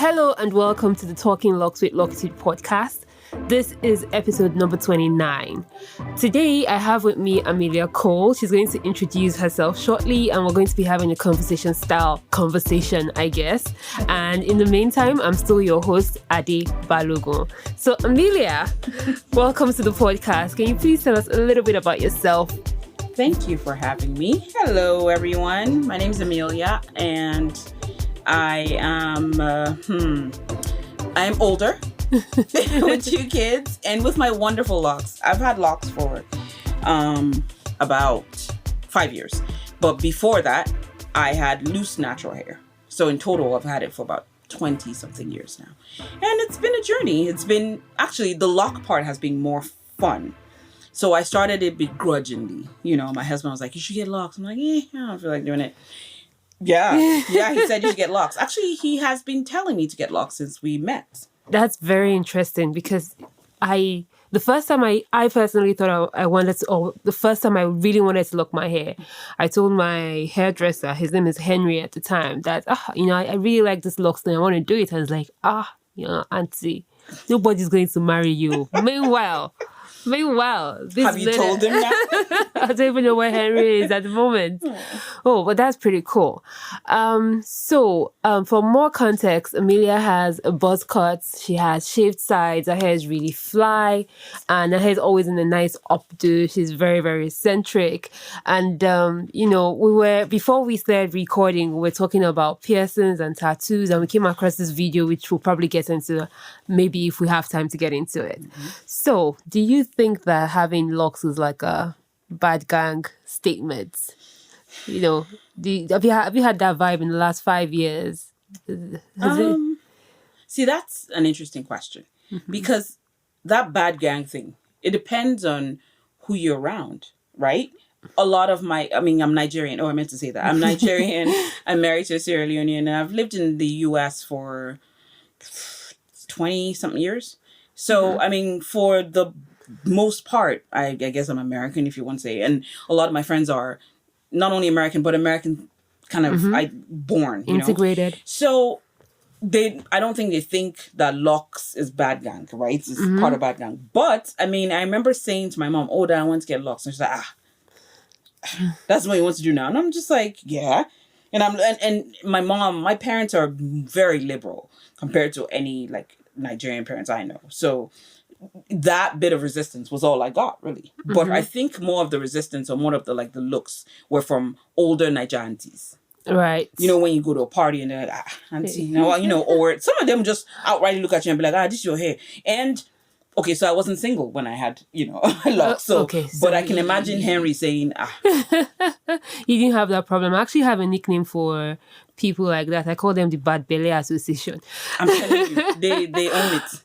Hello and welcome to the Talking Locs with Locitude podcast. This is episode number 29. Today I have with me Amelia Cole. She's going to introduce herself shortly and we're going to be having a conversation, I guess. And in the meantime, I'm still your host, Ade Balogun. So Amelia, welcome to the podcast. Can you please tell us a little bit about yourself? Thank you for having me. Hello, everyone. My name is Amelia, and I am I'm older with 2 kids and with my wonderful locks. I've had locks for about 5 years, but before that, I had loose natural hair. So in total, I've had it for about 20 something years now, and it's been a journey. It's been actually the lock part has been more fun. So I started it begrudgingly. You know, my husband was like, you should get locks. I'm like, I don't feel like doing it. Yeah, he said you should get locks. Actually, he has been telling me to get locks since we met. That's very interesting because the first time I personally thought I wanted to, or the first time I really wanted to lock my hair, I told my hairdresser, his name is Henry at the time, that, I really like this locks thing. I want to do it. And it's like, auntie, nobody's going to marry you. Meanwhile, have you told him that? I don't even know where Henry is at the moment. Oh, but that's pretty cool. So for more context, Amelia has a buzz cut. She has shaved sides. Her hair is really fly, and her hair is always in a nice updo. She's very, very eccentric. And before we started recording, we were talking about piercings and tattoos, and we came across this video, which we'll probably get into maybe if we have time to get into it. Mm-hmm. So, do you think that having locks is like a bad gang statement? You know, have you had that vibe in the last 5 years? See, that's an interesting question, because that bad gang thing, it depends on who you're around, right? A lot of I'm Nigerian. Oh, I meant to say that. I'm Nigerian. I'm married to a Sierra Leonean, and I've lived in the US for 20 something years. So, for the most part, I guess I'm American, if you want to say, and a lot of my friends are not only American, but American kind of born, integrated. So I don't think they think that locks is bad gang, right? It's part of bad gang. But I remember saying to my mom, "Oh, Dad, I want to get locks," and she's like, "That's what you want to do now," and I'm just like, "Yeah." And my parents are very liberal compared to any Nigerian parents I know. So that bit of resistance was all I got, really. But I think more of the resistance or more of the looks were from older Nigerian aunties. Right. You know, when you go to a party and they're like, auntie, or some of them just outright look at you and be like, this is your hair. And okay, so I wasn't single when I had, locks. So but I can imagine Henry saying, You didn't have that problem. I actually have a nickname for people like that. I call them the Bad Belly Association. I'm telling you, they own it.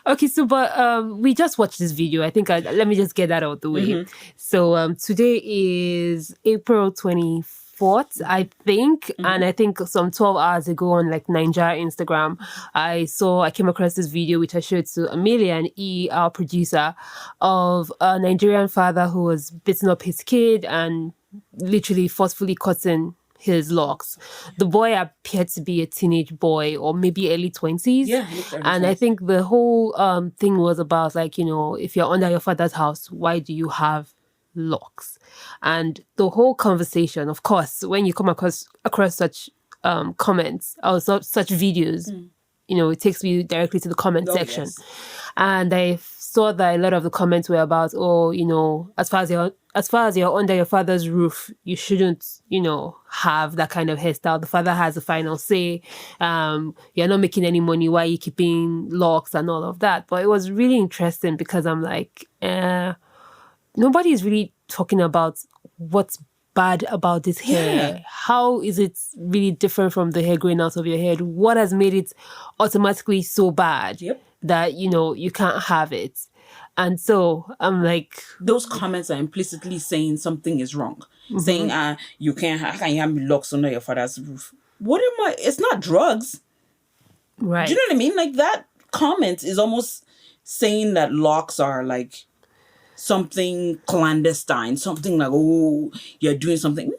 Okay, so but we just watched this video. I think let me just get that out of the way. So today is April 24th, I think, and I think some 12 hours ago on Nigeria Instagram, I came across this video which I showed to Amelia and our producer, of a Nigerian father who was beating up his kid and literally forcefully cutting his locks. The boy appeared to be a teenage boy or maybe early 20s. Yeah, and I think the whole thing was about if you're under your father's house, why do you have locks? And the whole conversation, of course, when you come across such comments or such videos, it takes you directly to the comment section. Yes. And I saw that a lot of the comments were about, as far as you're under your father's roof, you shouldn't, have that kind of hairstyle. The father has the final say. You're not making any money. Why are you keeping locks and all of that? But it was really interesting because I'm like, nobody is really talking about what's bad about this hair. Yeah. How is it really different from the hair growing out of your head? What has made it automatically so bad that, you can't have it? And so I'm like... Those comments are implicitly saying something is wrong. Saying, how can you have locks under your father's roof? It's not drugs. Right. Do you know what I mean? That comment is almost saying that locks are something clandestine, something you're doing something.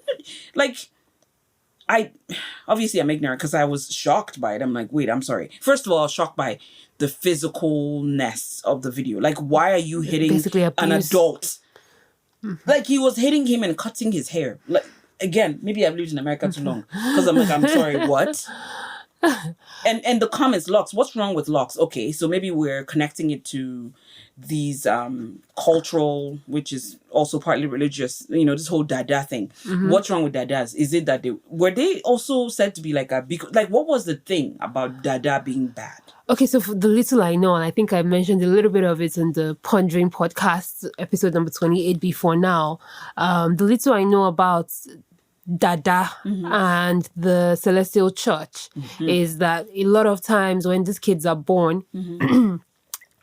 obviously I'm ignorant because I was shocked by it. I'm like, wait, I'm sorry. First of all, I was shocked by the physicalness of the video. Like, why are you hitting Basically an abuse. adult? Like, he was hitting him and cutting his hair. Like, again, maybe I've lived in America too long because I'm like, I'm sorry, what? And the comments, Locs, what's wrong with Locs? Okay, so maybe we're connecting it to these cultural, which is also partly religious, this whole dada thing. What's wrong with dadas? Is it that were they also said to be like what was the thing about dada being bad? Okay, so for the little I know, and I think I mentioned a little bit of it in the Pondering podcast, episode number 28 before now, the little I know about Dada and the Celestial Church is that a lot of times when these kids are born,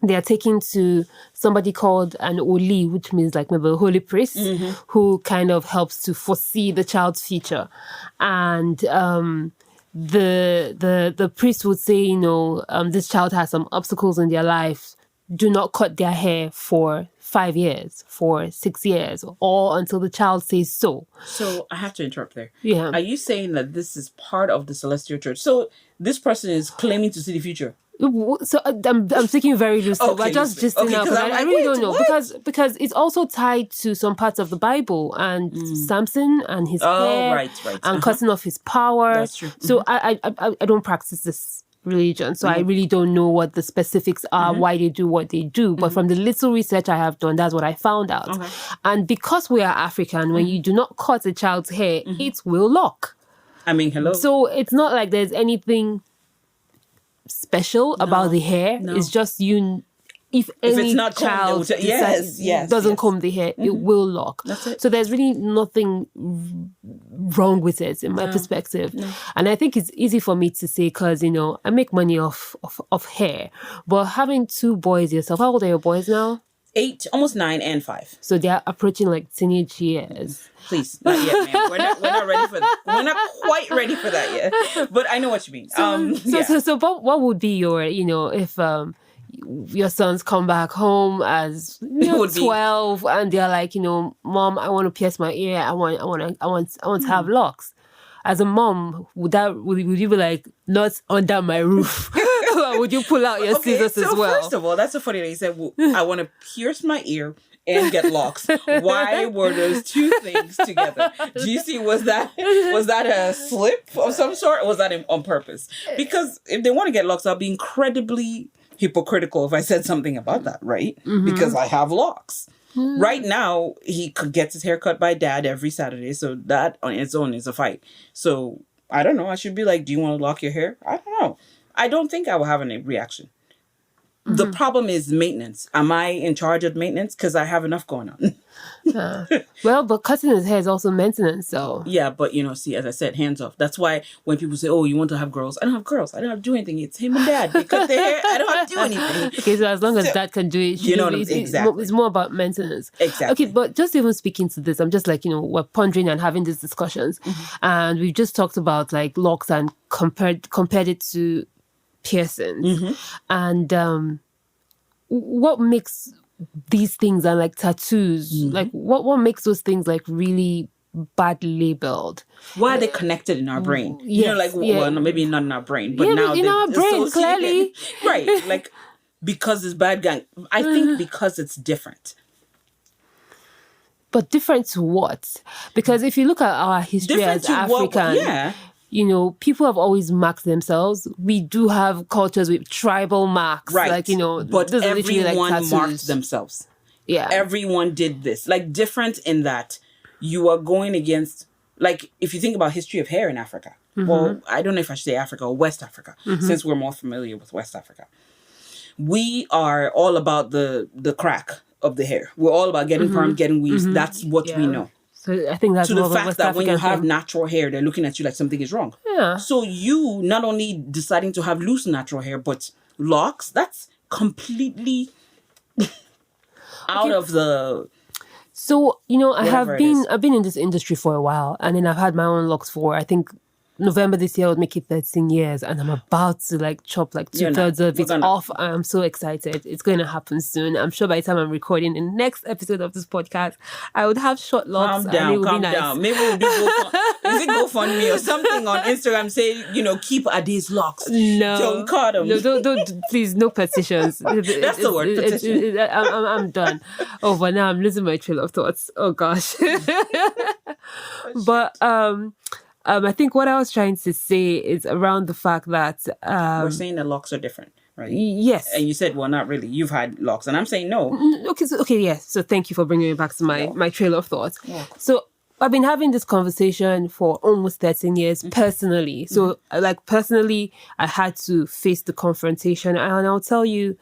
they are taken to somebody called an Oli, which means like maybe a holy priest, who kind of helps to foresee the child's future. And the priest would say, this child has some obstacles in their life. Do not cut their hair for 5 years, for 6 years, or until the child says so. So I have to interrupt there. Yeah. Are you saying that this is part of the Celestial Church? So this person is claiming to see the future? So I'm speaking very loosely. Okay, We're just gisting now. I really don't know because it's also tied to some parts of the Bible and Samson and his hair, right, and cutting off his power. That's true. So I don't practice this religion, so I really don't know what the specifics are, why they do what they do. But from the little research I have done, that's what I found out. Okay. And because we are African, when you do not cut a child's hair, it will lock. I mean, hello. So it's not like there's anything special about the hair. No. It's just if any child doesn't comb the hair, it will lock. That's it. So there's really nothing wrong with it in my perspective. No. And I think it's easy for me to say because, I make money off hair. But having two boys yourself, how old are your boys now? 8, almost 9 and 5. So they're approaching like teenage years. Please, not yet, man. We're not ready for that. We're not quite ready for that yet. But I know what you mean. So what would be your, if your sons come back home as 12 and they're like, Mom, I want to pierce my ear. I want to have locks. As a mom, would you be like, not under my roof? Or would you pull out your scissors as well? First of all, that's so funny that you said, I want to pierce my ear and get locks. Why were those two things together? GC, was that a slip of some sort, or was that on purpose? Because if they want to get locks, I'll be incredibly hypocritical if I said something about that, right? Because I have locks. Right now, he gets his hair cut by dad every Saturday, so that on its own is a fight. So, I don't know. I should be like, do you want to lock your hair? I don't know. I don't think I will have any reaction. The problem is maintenance. Am I in charge of maintenance? Because I have enough going on. Well, but cutting his hair is also maintenance, so... Yeah, but, see, as I said, hands off. That's why when people say, oh, you want to have girls? I don't have girls. I don't have to do anything. It's him and dad. They cut their hair. I don't have to do anything. Okay, so as long as dad can do it, exactly. It's more about maintenance. Exactly. Okay, but just even speaking to this, I'm just like, we're pondering and having these discussions. And we've just talked about, like, locks and compared it to piercings. And what makes these things and like tattoos, like what makes those things like really bad labeled? Why are they connected in our brain? Well, no, maybe not in our brain, but now in our brain, clearly. Right, like because it's bad gang. I think because it's different. But different to what? Because if you look at our history as African, people have always marked themselves. We do have cultures with tribal marks. Right. Like, but everyone like marked themselves. Yeah. Everyone did this. Like, different in that you are going against, like, if you think about history of hair in Africa. Well, I don't know if I should say Africa or West Africa, since we're more familiar with West Africa. We are all about the crack of the hair. We're all about getting perm, getting weaves. That's what we know. So I think that's to the fact that when you have natural hair, they're looking at you like something is wrong. Yeah. So you not only deciding to have loose natural hair, but locks, that's completely out of the... So, I've been in this industry for a while, and then I've had my own locks for, I think, November this year, I would make it 13 years, and I'm about to like chop like 2/3 of it off. I'm so excited. It's going to happen soon. I'm sure by the time I'm recording the next episode of this podcast, I would have short locks. Calm down. Maybe we'll do GoFundMe or something on Instagram. Say, keep Ade's locks. No, don't cut them. No, don't please. No petitions. That's the word. Petition. I'm done. Oh, but now I'm losing my trail of thoughts. Oh gosh. But I think what I was trying to say is around the fact that we're saying the locks are different, right? Yes. And you said, well, not really. You've had locks, and I'm saying no. Okay, yes. So thank you for bringing me back to my trail of thoughts. So I've been having this conversation for almost 13 years personally. So like personally, I had to face the confrontation, and I'll tell you,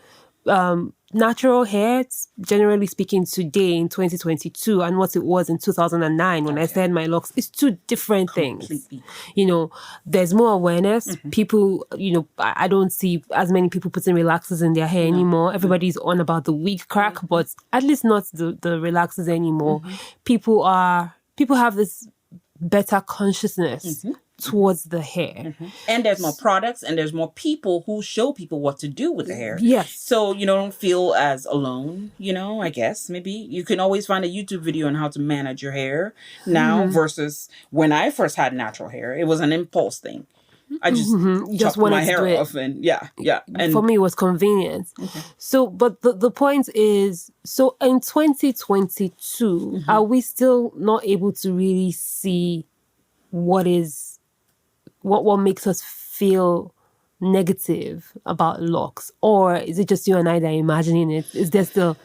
natural hair, generally speaking, today in 2022 and what it was in 2009 when I started my locks, is two different things. There's more awareness. People, I don't see as many people putting relaxers in their hair anymore. Everybody's on about the wig crack, but at least not the relaxers anymore. People have this better consciousness towards the hair. And there's more products, and there's more people who show people what to do with the hair. Yes. So you don't feel as alone, I guess. Maybe you can always find a YouTube video on how to manage your hair now versus when I first had natural hair. It was an impulse thing. I just chopped my hair off and yeah. And for me, it was convenient. So, but the point is, so in 2022, are we still not able to really see what makes us feel negative about locks? Or is it just you and I that are imagining it? Is there still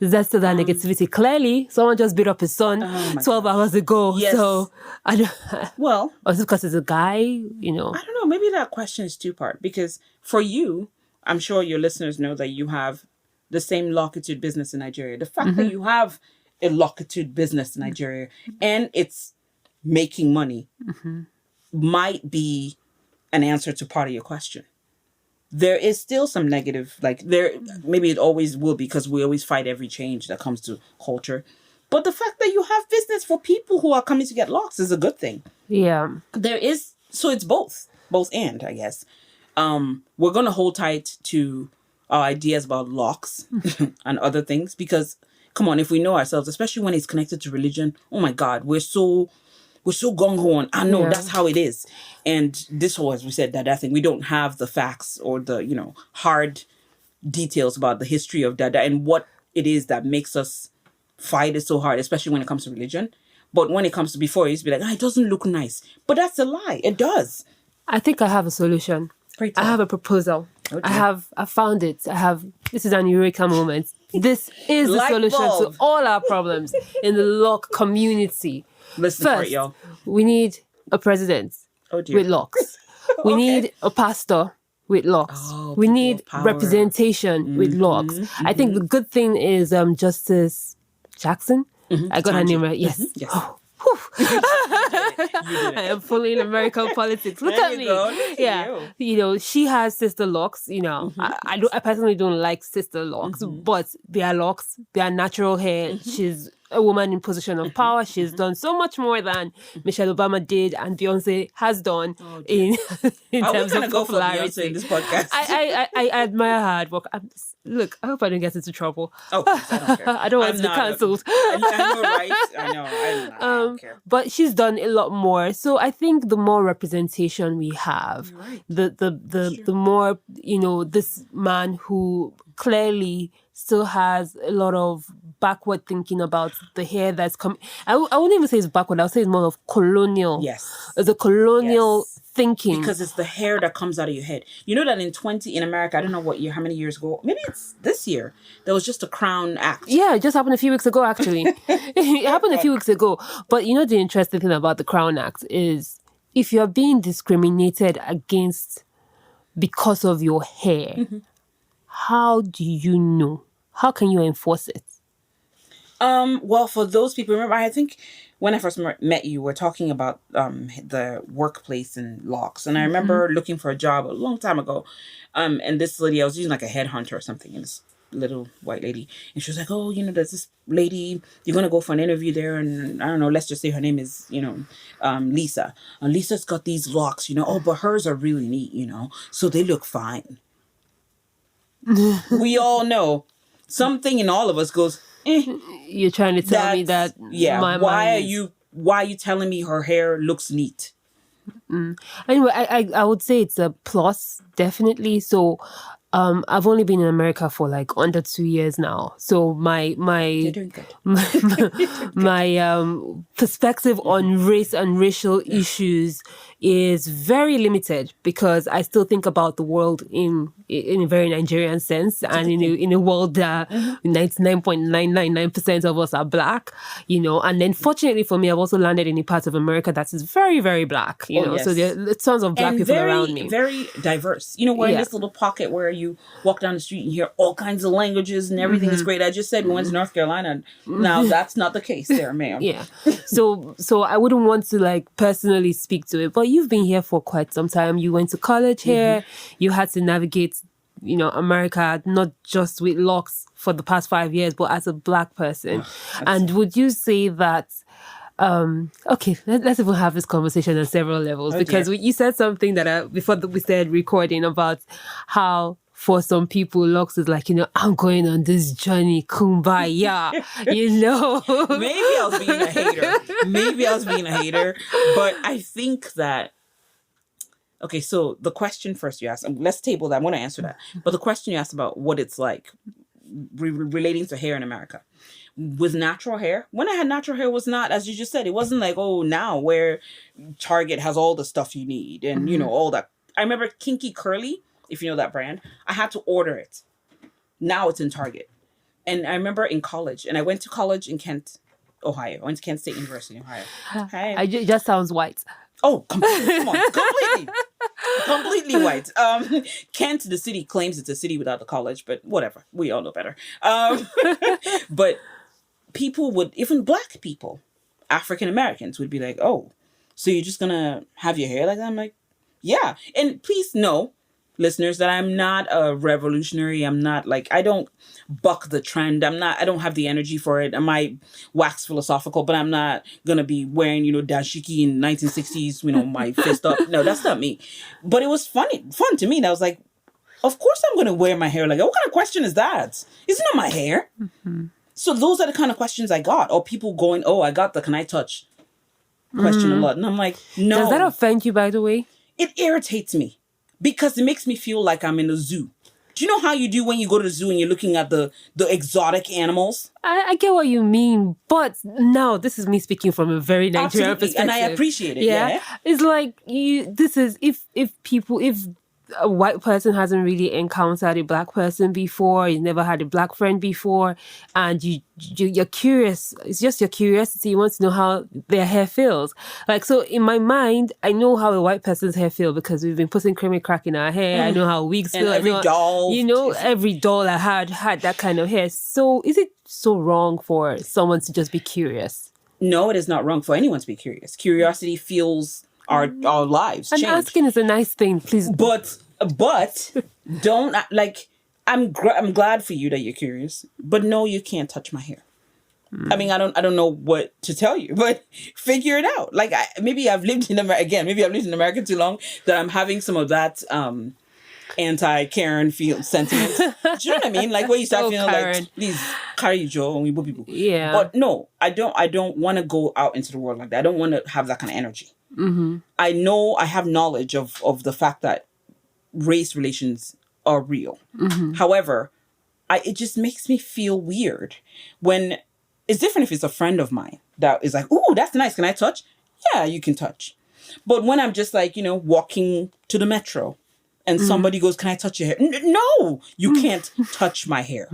that negativity? Clearly, someone just beat up his son 12 hours ago. Yes. So, I don't... Well... Or is it because it's a guy, I don't know. Maybe that question is two-part. Because for you, I'm sure your listeners know that you have the same lockitude business in Nigeria. The fact that you have a lockitude business in Nigeria and it's making money might be an answer to part of your question. There is still some negative, maybe it always will be because we always fight every change that comes to culture. But the fact that you have business for people who are coming to get locks is a good thing. Yeah. So it's both and, I guess. We're going to hold tight to our ideas about locks and other things because, come on, if we know ourselves, especially when it's connected to religion, oh my God, we're so gung-ho on, I know that's how it is. And this whole, as we said, Dada thing, we don't have the facts or the, hard details about the history of Dada and what it is that makes us fight it so hard, especially when it comes to religion. But when it comes to before, it used to be like, it doesn't look nice. But that's a lie. It does. I think I have a solution. I have a proposal. Okay. I found it. This is an eureka moment. This is the solution to all our problems in the lock community. Listen First, for it, y'all. We need a president with locks. We need a pastor with locks. We need representation with locks. I think the good thing is Justice Jackson. I got her name right. Yes. Yes. Oh, I am fully in American politics. Look at me. She has sister locks. I personally don't like sister locks, but they are locks. They are natural hair. She's a woman in position of power. She's done so much more than Michelle Obama did and Beyonce has done in terms of popularity. Beyonce in this podcast? I admire her hard work. Look, I hope I don't get into trouble. Oh, please, I don't care. I don't want to be cancelled. I know, right? I know. I don't care. But she's done a lot more. So I think the more representation we have, the more, this man who clearly still has a lot of backward thinking about the hair that's coming. I wouldn't even say it's backward. I would say it's more of colonial. Yes. It's a colonial thinking. Because it's the hair that comes out of your head. You know that in America, I don't know what year, how many years ago, maybe it's this year, there was just a Crown Act. Yeah, it just happened a few weeks ago, actually. It happened a few weeks ago. But the interesting thing about the Crown Act is if you're being discriminated against because of your hair, how do you know? How can you enforce it? Well, for those people, remember, I think when I first met you, we're talking about the workplace and locks. And I remember looking for a job a long time ago. And this lady, I was using like a headhunter or something. And this little white lady, and she was like, oh, there's this lady, you're gonna go for an interview there, and I don't know, let's just say her name is Lisa, and Lisa's got these locks, oh, but hers are really neat, so they look fine. We all know something in all of us goes, you're trying to tell me that, why are you telling me her hair looks neat? Anyway, I would say it's a plus, definitely. So I've only been in America for like under 2 years now. So my You're doing good. my perspective on race and racial issues is very limited, because I still think about the world in a very Nigerian sense, and in a world that 99.999% of us are black, and then fortunately for me, I've also landed in a part of America that is very, very black, yes. So there are tons of black people around me. Very diverse. We're in this little pocket where you walk down the street and hear all kinds of languages and everything is great. I just said we went to North Carolina. Now that's not the case there, ma'am. Yeah. So I wouldn't want to like personally speak to it, but you've been here for quite some time. You went to college here. You had to navigate, America, not just with Locs for the past 5 years, but as a black person. And would you say that, okay, let's even have this conversation on several levels, because you said something that before we started recording about how for some people, Locs is like, I'm going on this journey, kumbaya, Maybe I was being a hater. But I think that, okay, so the question first you asked, let's table that. I want to answer that. But the question you asked about what it's like relating to hair in America. With natural hair, when I had natural hair, was not, as you just said, it wasn't like, oh, now where Target has all the stuff you need and, all that. I remember Kinky Curly, if you know that brand, I had to order it. Now it's in Target. And I remember in college, and I went to college in Kent, Ohio. I went to Kent State University in Ohio. It just sounds white. Oh, completely. Come on, completely white. Kent, the city, claims it's a city without a college, but whatever. We all know better. But people would, even black people, African Americans would be like, oh, so you're just gonna have your hair like that? I'm like, yeah. And please know, listeners, that I'm not a revolutionary. I'm not like, I don't buck the trend. I don't have the energy for it. I might wax philosophical, but I'm not going to be wearing, dashiki in 1960s, my fist up. No, that's not me. But it was fun to me. And I was like, of course I'm going to wear my hair like that. What kind of question is that? It's not my hair. Mm-hmm. So those are the kind of questions I got. Or people going, oh, I got the can I touch question a lot. And I'm like, no. Does that offend you, by the way? It irritates me. Because it makes me feel like I'm in a zoo. Do you know how you do when you go to the zoo and you're looking at the exotic animals? I get what you mean, but now this is me speaking from a very Nigerian perspective. And I appreciate it. Yeah. It's like if a white person hasn't really encountered a black person before, you never had a black friend before, and you're curious. It's just your curiosity. You want to know how their hair feels. Like, so in my mind, I know how a white person's hair feels because we've been putting creamy crack in our hair. I know how wigs feel. Every doll. Every doll I had that kind of hair. So is it so wrong for someone to just be curious? No, it is not wrong for anyone to be curious. Curiosity fuels our lives and change. Asking is a nice thing, please. But don't like. I'm glad for you that you're curious, but no, you can't touch my hair. I mean, I don't know what to tell you, but figure it out. Like maybe I've lived in America too long that I'm having some of that anti-Karen sentiment. Do you know what I mean? Like when you start feeling Karen. Like, please carry Joe and we both people. Yeah. But no, I don't want to go out into the world like that. I don't want to have that kind of energy. Mm-hmm. I know I have knowledge of the fact that race relations are real. Mm-hmm. However, it just makes me feel weird when it's different if it's a friend of mine that is like, "Ooh, that's nice. Can I touch?" Yeah, you can touch. But when I'm just like, walking to the metro and somebody goes, "Can I touch your hair?" No, you can't touch my hair.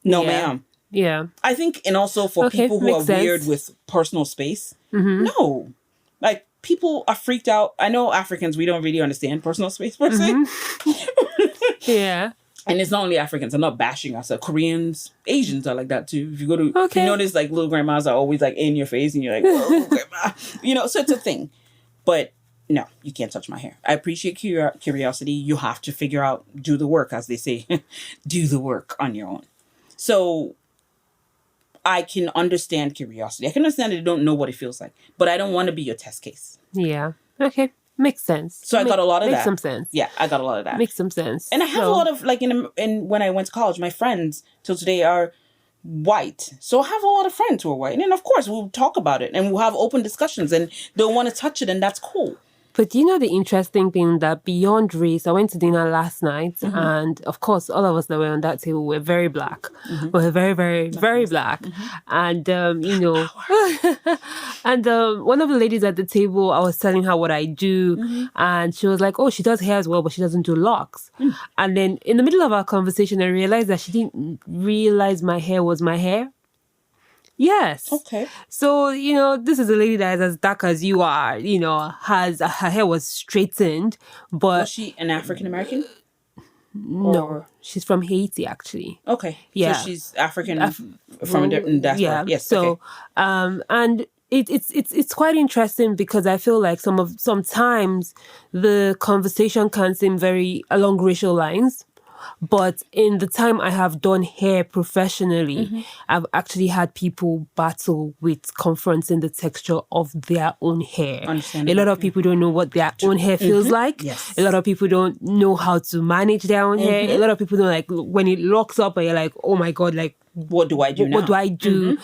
No, ma'am. Yeah. I think, and also for people who are weird with personal space, no. Like, people are freaked out. I know Africans, we don't really understand personal space per se. Yeah. And it's not only Africans. I'm not bashing us. Koreans, Asians are like that too. If you go to, if you notice, like, little grandmas are always like in your face and you're like, whoa, grandma. So it's a thing. But no, you can't touch my hair. I appreciate curiosity. You have to figure out, do the work, as they say, do the work on your own. So I can understand curiosity. I can understand that you don't know what it feels like, but I don't want to be your test case. Yeah. Okay. Makes sense. So I got a lot of that. Makes some sense. Yeah, I got a lot of that. Makes some sense. And I have a lot of, like, in when I went to college, my friends till today are white. So I have a lot of friends who are white. And then, of course, we'll talk about it and we'll have open discussions and they'll want to touch it, and that's cool. But you know the interesting thing that beyond race, I went to dinner last night, and of course, all of us that were on that table were very black. We were very, very, very black. And, you know, and one of the ladies at the table, I was telling her what I do, and she was like, oh, she does hair as well, but she doesn't do locks. And then in the middle of our conversation, I realized that she didn't realize my hair was my hair. Yes. Okay. So, you know, this is a lady that is as dark as you are, you know, her hair was straightened, but... Was she an African-American? No, she's from Haiti, actually. Okay. Yeah. So she's African from a different diaspora. Yeah. Yes. So, okay. And it's quite interesting because I feel like sometimes the conversation can seem very along racial lines. But in the time I have done hair professionally, I've actually had people battle with confronting the texture of their own hair. A lot of people don't know what their own hair feels like. Yes. A lot of people don't know how to manage their own hair. A lot of people don't, like, when it locks up and you're like, oh my God, like, what do I do now? What do I do?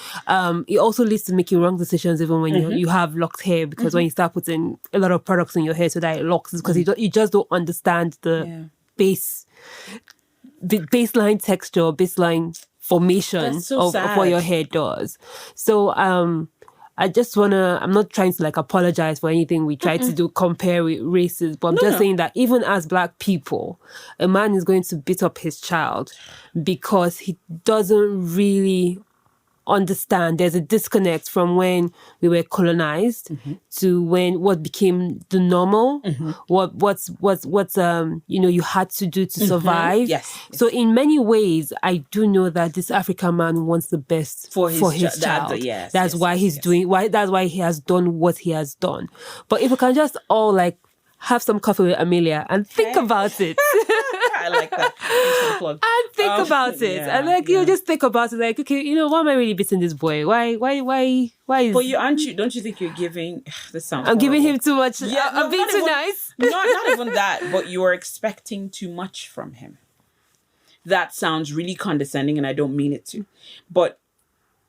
It also leads to making wrong decisions even when you have locked hair, because when you start putting a lot of products in your hair so that it locks, because you just don't understand the baseline texture, baseline formation of what your hair does. So I just I'm not trying to like apologize for anything we try to do, compare with races, but I'm just saying that even as Black people, a man is going to beat up his child because he doesn't really understand. There's a disconnect from when we were colonized to what became the normal, what's you know, you had to do to survive. Yes. So in many ways, I do know that this African man wants the best for his child. That's why he's doing that's why he has done what he has done. But if we can just all like have some coffee with Amelia and think about it. I like that. Thanks for the plug. And think about it. And like, you know, just think about it. Like, okay, you know, why am I really beating this boy? Why is... But don't you think you're giving... This sounds I'm horrible. giving him too much. Yeah, I'm being too nice. Not even that, but you are expecting too much from him. That sounds really condescending, and I don't mean it to. But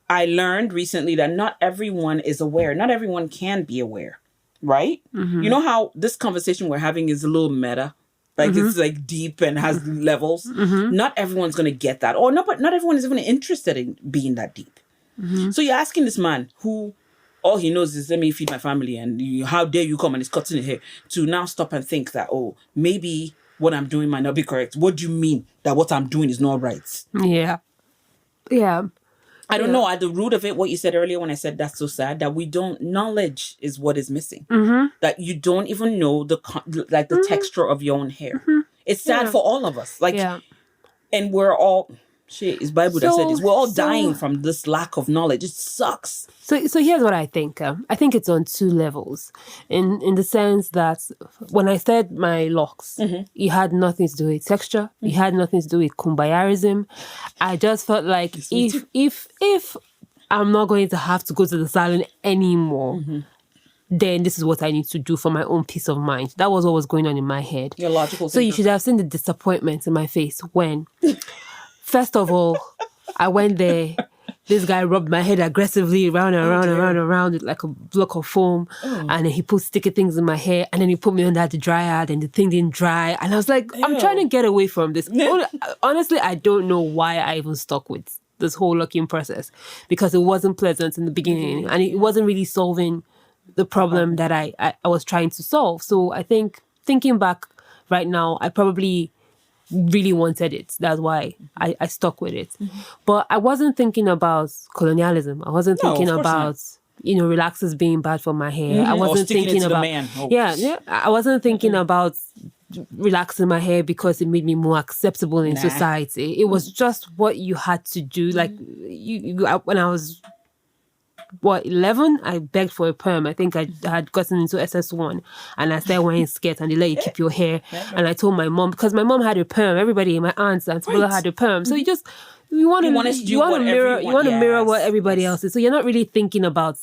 I learned recently that not everyone is aware. Not everyone can be aware. Right? You know how this conversation we're having is a little meta? Like it's like deep and has levels. Not everyone's going to get that. Or but not everyone is even interested in being that deep. So you're asking this man who all he knows is, let me feed my family, and how dare you come and he's cutting his hair, to now stop and think that, oh, maybe what I'm doing might not be correct. What do you mean that what I'm doing is not right? Yeah. Yeah. I don't know, at the root of it, what you said earlier when I said that's so sad, that knowledge is what is missing. That you don't even know the texture of your own hair. It's sad for all of us. And we're all, it's Bible that said this, we're all dying from this lack of knowledge. It sucks. So here's what I think. I think it's on two levels. In the sense that when I said my locks, it had nothing to do with texture. It had nothing to do with kumbayarism. I just felt like if I'm not going to have to go to the salon anymore, then this is what I need to do for my own peace of mind. That was what was going on in my head. Your logical So you should have seen the disappointment in my face when, first of all, I went there. This guy rubbed my head aggressively around and around with like a block of foam. And then he put sticky things in my hair. And then he put me under the dryer and the thing didn't dry. And I was like, I'm trying to get away from this. Honestly, I don't know why I even stuck with this whole locking process. Because it wasn't pleasant in the beginning. And it wasn't really solving the problem that I was trying to solve. So I think, thinking back right now, I probably really wanted it. That's why I stuck with it. But I wasn't thinking about colonialism. I wasn't thinking about, you know, relaxers being bad for my hair. I wasn't thinking about... I wasn't thinking about relaxing my hair because it made me more acceptable in society. It was just what you had to do. Like, when I was 11, I begged for a perm. I think I had gotten into SS1 and I started wearing skirts and they let you keep your hair. And I told my mom, because my mom had a perm, everybody, my aunts and people had a perm. So you want to mirror what everybody else is. So you're not really thinking about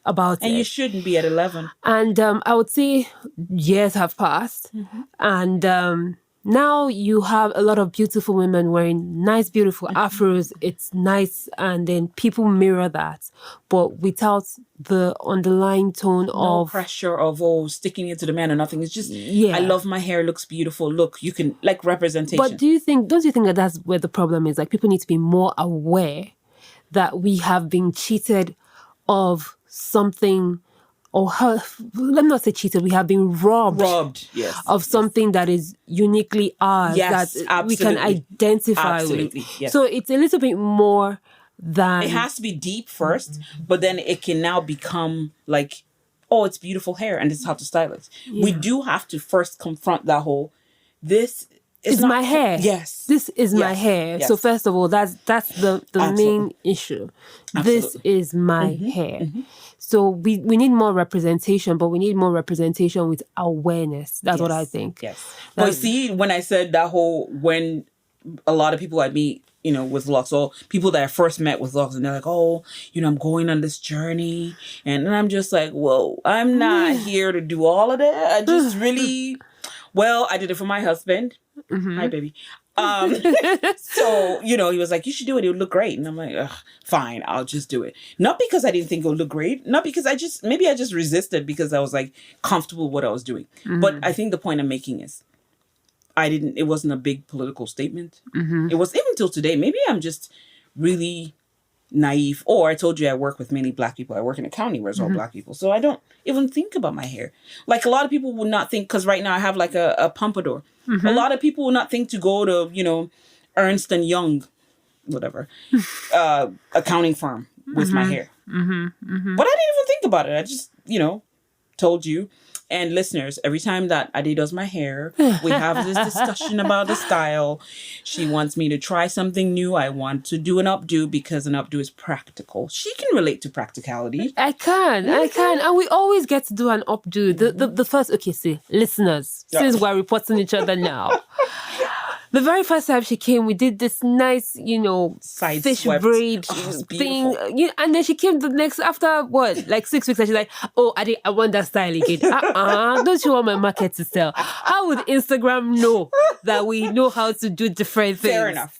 it. And you shouldn't be at 11. And I would say years have passed. And now you have a lot of beautiful women wearing nice, beautiful afros. It's nice. And then people mirror that, but without the underlying tone of pressure of, sticking it to the man or nothing. It's just, I love my hair, looks beautiful. Look, you can, like, representation. But don't you think that that's where the problem is? Like, people need to be more aware that we have been cheated of something, let me not say cheated, we have been robbed of something that is uniquely ours, that we can identify with. Yes. So it's a little bit more than... It has to be deep first, but then it can now become like, it's beautiful hair and this is how to style it. Yeah. We do have to first confront that whole, this is my hair. Yes. This is my hair. Yes. So first of all, that's the main issue. Absolutely. This is my hair. So we need more representation, but we need more representation with awareness. That's what I think. Yes. But see, when I said that whole, when a lot of people I meet, with Locs, or people that I first met with Locs, and they're like, I'm going on this journey. And I'm just like, whoa, I'm not here to do all of that. I just really, I did it for my husband. Hi, baby. So, he was like, you should do it. It would look great. And I'm like, fine, I'll just do it. Not because I didn't think it would look great. Not because I just resisted because I was like comfortable with what I was doing. But I think the point I'm making is it wasn't a big political statement. It was even till today. Maybe I'm just really naive. Or I told you I work with many Black people. I work in a county where it's all Black people. So I don't even think about my hair. Like a lot of people would not think, because right now I have like a pompadour. A lot of people will not think to go to, Ernst & Young, whatever, accounting firm with my hair. But I didn't even think about it. I just, told you. And listeners, every time that Ade does my hair, we have this discussion about the style. She wants me to try something new. I want to do an updo because an updo is practical. She can relate to practicality. I can. And we always get to do an updo. The first, listeners, since we're reporting each other now. The very first time she came, we did this nice, side fish swept braid thing. And then she came after 6 weeks, and she's like, I want that style again. Don't you want my market to sell? How would Instagram know that we know how to do different things? Fair enough.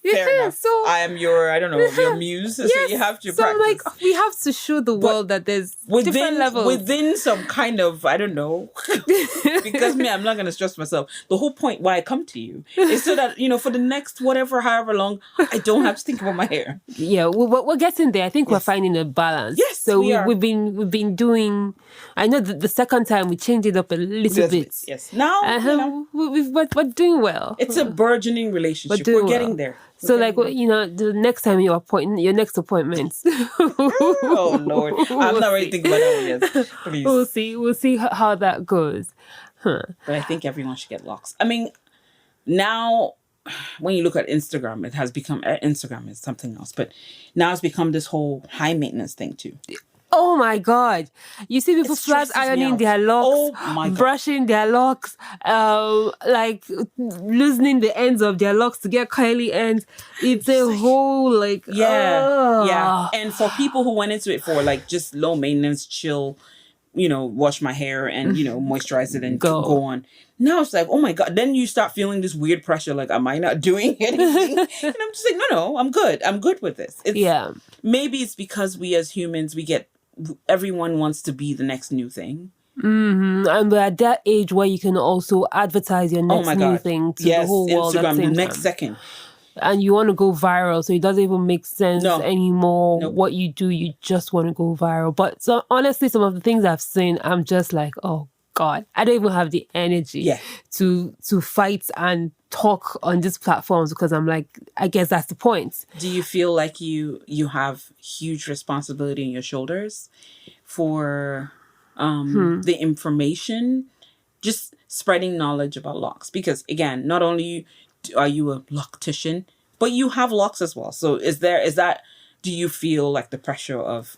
So I am your muse. So you have to practice. So we have to show the world that there's different levels. Within some kind of, I don't know, because I'm not going to stress myself. The whole point why I come to you is so that, for the next however long, I don't have to think about my hair. Yeah, we're getting there. I think we're finding a balance. Yes, so we've been doing. I know the second time we changed it up a little bit. Yes, now we're doing well. It's a burgeoning relationship. We're getting there. The next time your next appointment. Oh Lord, I'm not ready to think about that one yet. Please, we'll see how that goes. But I think everyone should get locks. I mean, now, when you look at Instagram, it has become, Instagram is something else, but now it's become this whole high maintenance thing too. Oh my God. You see people flat ironing their locks, brushing their locks, loosening the ends of their locks to get curly ends. It's a whole Yeah. And for people who went into it for just low maintenance, chill, wash my hair and, moisturize it and go on. Now it's like, oh my God. Then you start feeling this weird pressure. Like, am I not doing anything? And I'm just like, no, I'm good. I'm good with this. Maybe it's because we as humans, everyone wants to be the next new thing. And we're at that age where you can also advertise your next new thing to the whole world. Instagram, at the same the next time. second. And you want to go viral, so it doesn't even make sense anymore. Nope. What you do, you just want to go viral. But so honestly, some of the things I've seen, I'm just like, oh God, I don't even have the energy to fight and talk on these platforms, because I'm like, I guess that's the point. Do you feel like you have huge responsibility on your shoulders for the information, just spreading knowledge about locks? Because again, not only are you a loctician, but you have locks as well. So do you feel like the pressure of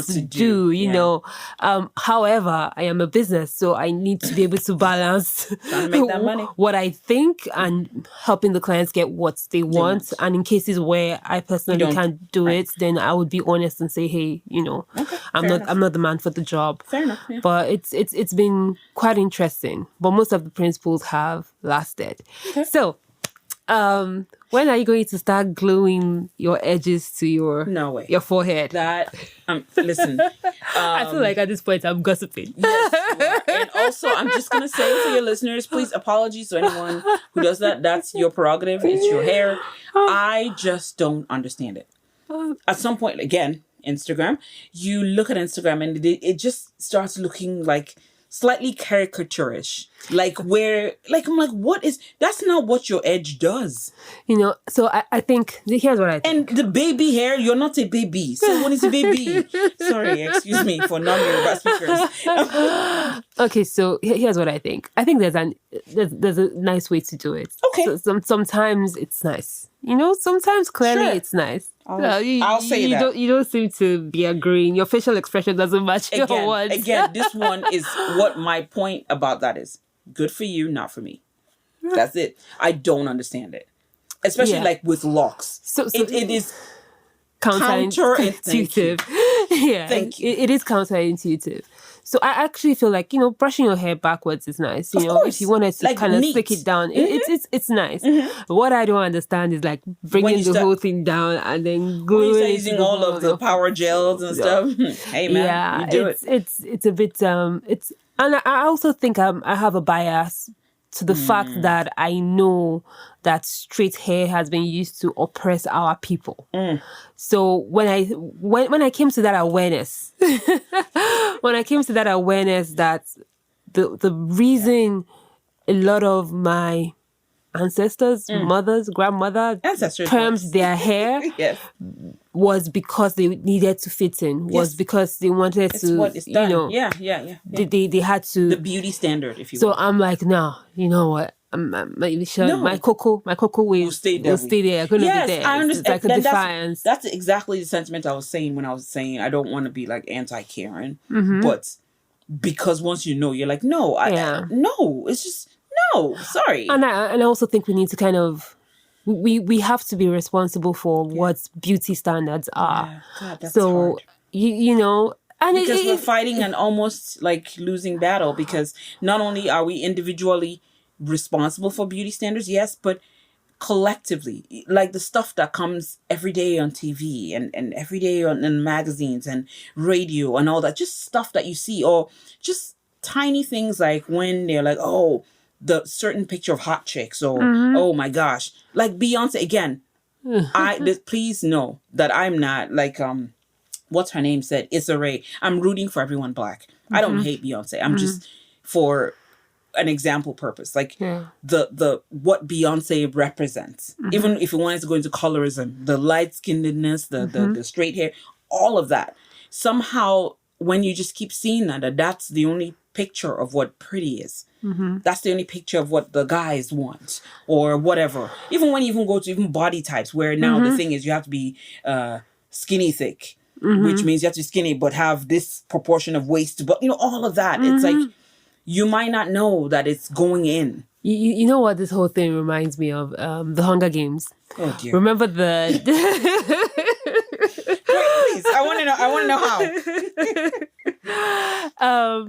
wants to do, you know. However, I am a business, so I need to be able to balance Trying to make that money. what I think and helping the clients get what they want. And in cases where I personally can't do it, then I would be honest and say, hey, you know, I'm not the man for the job. Fair enough. Yeah. But it's been quite interesting. But most of the principles have lasted. Okay. So, when are you going to start gluing your edges to your forehead? That listen. I feel like at this point I'm gossiping. Yes, you are. And also I'm just gonna say to your listeners, please, apologies to anyone who does that. That's your prerogative. It's your hair. I just don't understand it. At some point, again, Instagram, you look at Instagram and it just starts looking like slightly caricaturish. I'm like, what is, that's not what your edge does. You know, so I think, here's what I think. And the baby hair, you're not a baby. So what is a baby? Sorry, excuse me for non-Yoruba speakers. Okay, so here's what I think. I think there's a nice way to do it. Okay. So, sometimes it's nice. You know, sometimes clearly it's nice. I'll say that. You don't seem to be agreeing. Your facial expression doesn't match your words. Again, this one is what my point about that is. Good for you, not for me. That's it. I don't understand it. Especially like with locks. So it is counterintuitive. Yeah, Thank you. It is counterintuitive. So I actually feel like, you know, brushing your hair backwards is nice. You know, if you wanted to kind of stick it down, it's nice. What I don't understand is like bringing the whole thing down and then gluing. When you start using all of the power gels and stuff. Hey man, you do it. It's a bit and I also think I have a bias to the fact that I know that straight hair has been used to oppress our people. So when I came to that awareness, that the reason a lot of my ancestors, mothers, grandmothers, permed their hair was because they needed to fit in, was because they wanted to, what it's done. You know, they had to, the beauty standard, if you will. So I'm like, no, you know what? My cocoa will stay there. I'm gonna be there. I understand. It's like a defiance. That's exactly the sentiment I was saying when I was saying I don't want to be like anti-Karen, but because once you know, you're like, no, no, it's just no. Sorry. And I also think we need to kind of we have to be responsible for what beauty standards are. Yeah. God, that's so hard. You know. And because we're fighting an almost like losing battle, because not only are we individually responsible for beauty standards, yes, but collectively, like the stuff that comes every day on TV and every day in magazines and radio and all that, just stuff that you see, or just tiny things like when they're like, oh, the certain picture of hot chicks, or oh my gosh, like Beyonce again. Please know that I'm not like what's her name said, Issa Rae. I'm rooting for everyone black. I don't hate Beyonce. I'm just for an example purpose. Like the what Beyonce represents. Even if you wanted to go into colorism, the light-skinnedness, the straight hair, all of that. Somehow when you just keep seeing that's the only picture of what pretty is. That's the only picture of what the guys want or whatever. Even when you even go to even body types, where now the thing is you have to be skinny thick. Which means you have to be skinny but have this proportion of waist, but you know, all of that. It's like you might not know that it's going in. You know what this whole thing reminds me of? The Hunger Games. Oh dear. Remember the Please, I want to know how.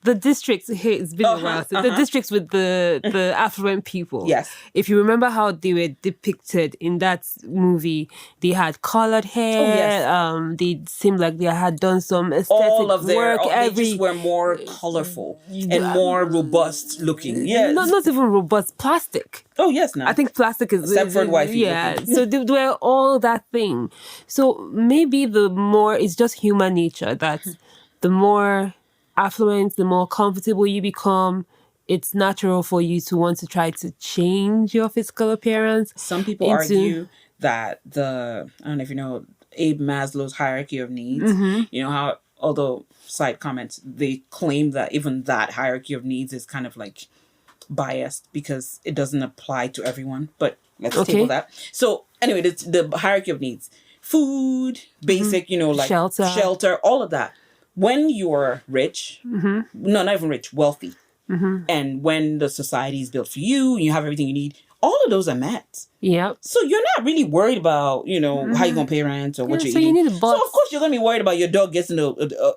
The districts, it's been a while. So the districts with the affluent people. Yes. If you remember how they were depicted in that movie, they had colored hair. Oh, yes. They seemed like they had done some aesthetic all of their work. They just were more colorful and more robust looking. Yes. Not even robust, plastic. Oh yes, no. I think plastic is Stepford wifey. Yeah. So they were all that thing. So maybe the more it's just human nature that the more affluent, the more comfortable you become, it's natural for you to want to try to change your physical appearance. Some people argue that I don't know if you know Abe Maslow's hierarchy of needs. You know how, although side comments, they claim that even that hierarchy of needs is kind of like biased because it doesn't apply to everyone. But let's table that. So anyway, the hierarchy of needs. food, basic, like shelter, all of that. When you're rich, no, not even rich, wealthy, and when the society is built for you, and you have everything you need, all of those are met. Yep. So you're not really worried about, how you're going to pay rent or what you're eating. You need a box. So of course you're going to be worried about your dog getting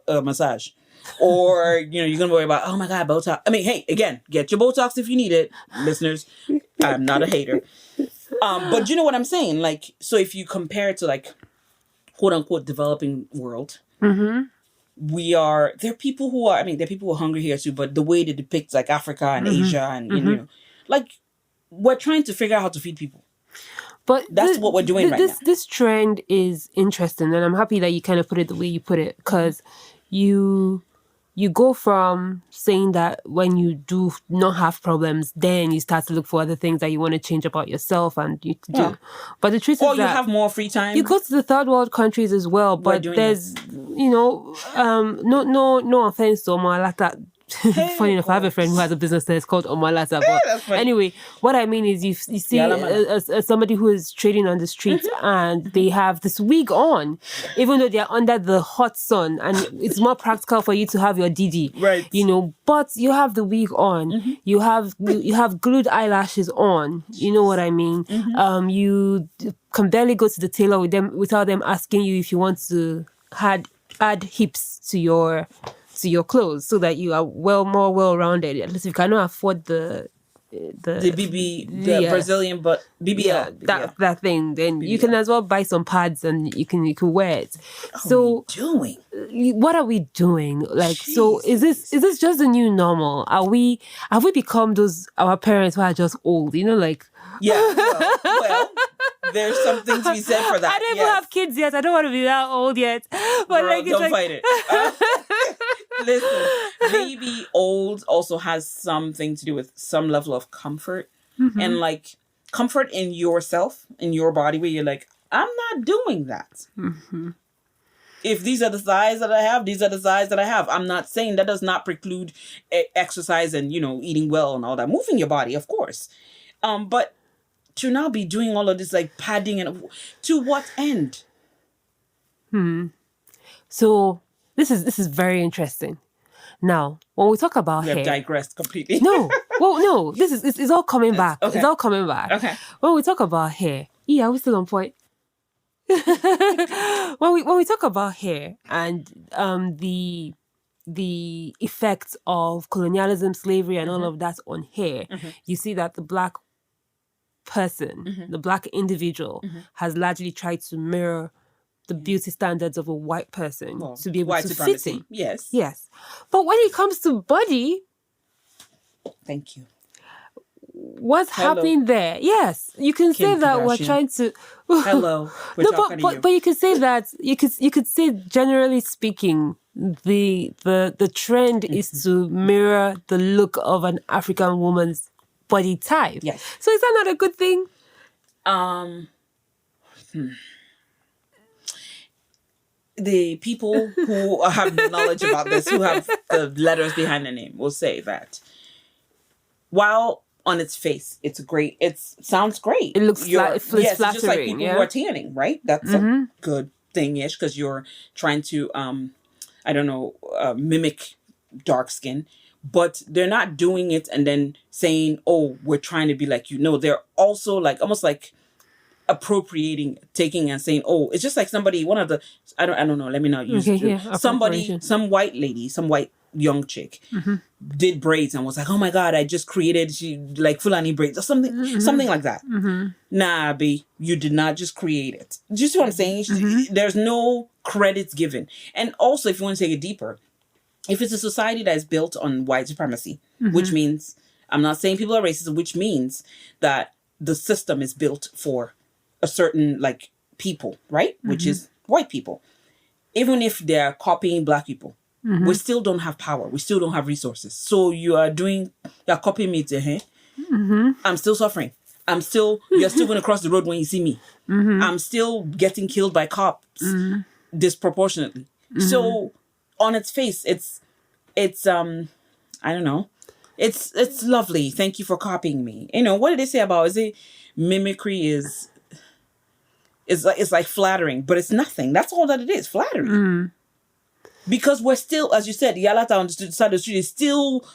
a massage. Or, you're going to worry about, oh my God, Botox. I mean, hey, again, get your Botox if you need it. Listeners, I'm not a hater. But you know what I'm saying? Like, so if you compare it to like, quote unquote, developing world, there are people who are hungry here too, but the way they depict like Africa and Asia and, like, we're trying to figure out how to feed people. But that's what we're doing right now. This trend is interesting, and I'm happy that you kind of put it the way you put it, because you go from saying that when you do not have problems, then you start to look for other things that you want to change about yourself and you do. Yeah. But the truth is that you have more free time. You go to the third world countries as well, but there's no offense to Omalata. Funny enough, I have a friend who has a business there. It's called Omalata. But anyway, what I mean is you see somebody who is trading on the streets and they have this wig on, even though they're under the hot sun, and it's more practical for you to have your DD. Right. But you have the wig on. You have glued eyelashes on. You know what I mean? You can barely go to the tailor without them asking you if you want to add hips to your clothes so that you are more well-rounded. At least if you cannot afford the Brazilian but BBL. That thing, then BBL. You can as well buy some pads and you can wear it. What are we doing? Like, jeez. So is this just the new normal? Have we become our parents who are just old? Like. Yeah. Well, there's something to be said for that. I don't even have kids yet. I don't want to be that old yet. But girl, don't fight it. Listen, maybe old also has something to do with some level of comfort and like comfort in yourself, in your body, where you're like, I'm not doing that. If these are the thighs that I have, these are the thighs that I have. I'm not saying that does not preclude exercise and, eating well and all that. Moving your body, of course. But to now be doing all of this like padding and to what end? So this is very interesting. Now, when we talk about hair, we have digressed completely. No, well, no, it's all coming back. Okay. It's all coming back. Okay. When we talk about hair, are we still on point? when we talk about hair and the effects of colonialism, slavery, and all of that on hair, you see that the Black person, the Black individual, has largely tried to mirror the beauty standards of a white person to be able to fit in. Yes. But when it comes to body, thank you. What's happening there? Yes, you can say that we're trying to. Hello. But you can say that you could say, generally speaking, the trend is to mirror the look of an African woman's body type. Yes. So is that not a good thing? The people who have knowledge about this, who have the letters behind the name, will say that while on its face, it sounds great. It looks flattering. It's just like people who are tanning, right? That's a good thing-ish because you're trying to, mimic dark skin. But they're not doing it and then saying, oh, we're trying to be like you. No, they're also like, almost like appropriating, taking and saying, oh, it's just like somebody, one of the, I don't know, let me not use somebody, some white lady, some white young chick did braids and was like, oh my God, I just created like Fulani braids or something like that. Nah, B, you did not just create it. Do you see what I'm saying? There's no credits given. And also, if you want to take it deeper, if it's a society that is built on white supremacy, which means, I'm not saying people are racist, which means that the system is built for a certain like people, right? Which is white people. Even if they're copying Black people, we still don't have power. We still don't have resources. So you're copying me to I'm still suffering. You're still going to cross the road when you see me. I'm still getting killed by cops disproportionately. So on its face, it's I don't know. It's lovely. Thank you for copying me. What did they say about, is it mimicry is It's like flattering, but it's nothing. That's all that it is, flattering. Because we're still, as you said, Yalata on the side of the street is still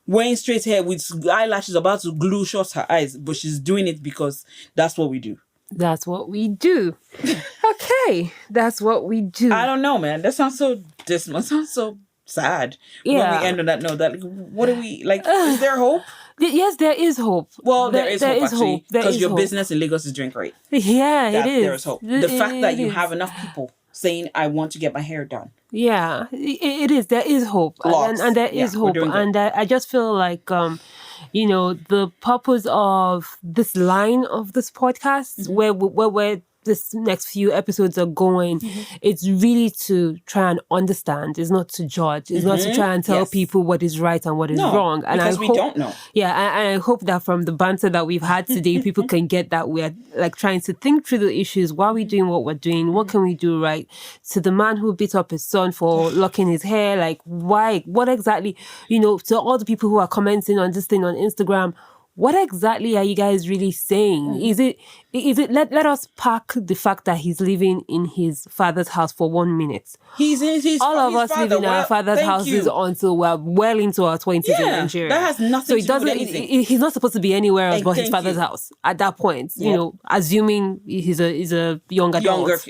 wearing straight hair with eyelashes, about to glue shut her eyes, but she's doing it because that's what we do. That's what we do. Okay, that's what we do. I don't know, man. That sounds so dismal. It sounds so sad. Yeah. When we end on that note, that like, what do we like? Is there hope? Yes, there is hope. Well, there is hope actually, because your hope. Business in Lagos is doing great. Yeah, it is. There is hope. The fact that you have enough people saying, "I want to get my hair done." Yeah, it is. There is hope, and there is hope, and I just feel like the purpose of this line of this podcast, where this next few episodes are going, it's really to try and understand. It's not to judge. It's not to try and tell people what is right and what is wrong. And because we don't know. Yeah, and I hope that from the banter that we've had today, people can get that we're like trying to think through the issues. Why are we doing what we're doing? What can we do right? To the man who beat up his son for locking his hair, like why? What exactly? To all the people who are commenting on this thing on Instagram, what exactly are you guys really saying? Is it let us park the fact that he's living in his father's house for 1 minute. All of us live in our father's houses until we're well into our 20s in Nigeria. That has nothing to do with anything. He's not supposed to be anywhere else but his father's house at that point, assuming he's a young adult.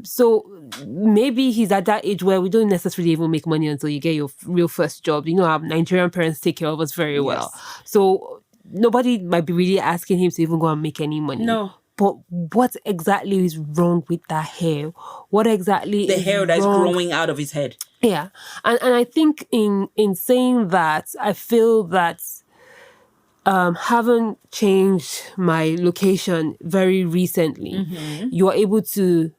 So maybe he's at that age where we don't necessarily even make money until you get your real first job. Our Nigerian parents take care of us very well. So nobody might be really asking him to even go and make any money. No. But what exactly is wrong with that hair? What exactly the hair that is growing out of his head? Yeah. And I think in saying that, I feel that having changed my location very recently, you are able to...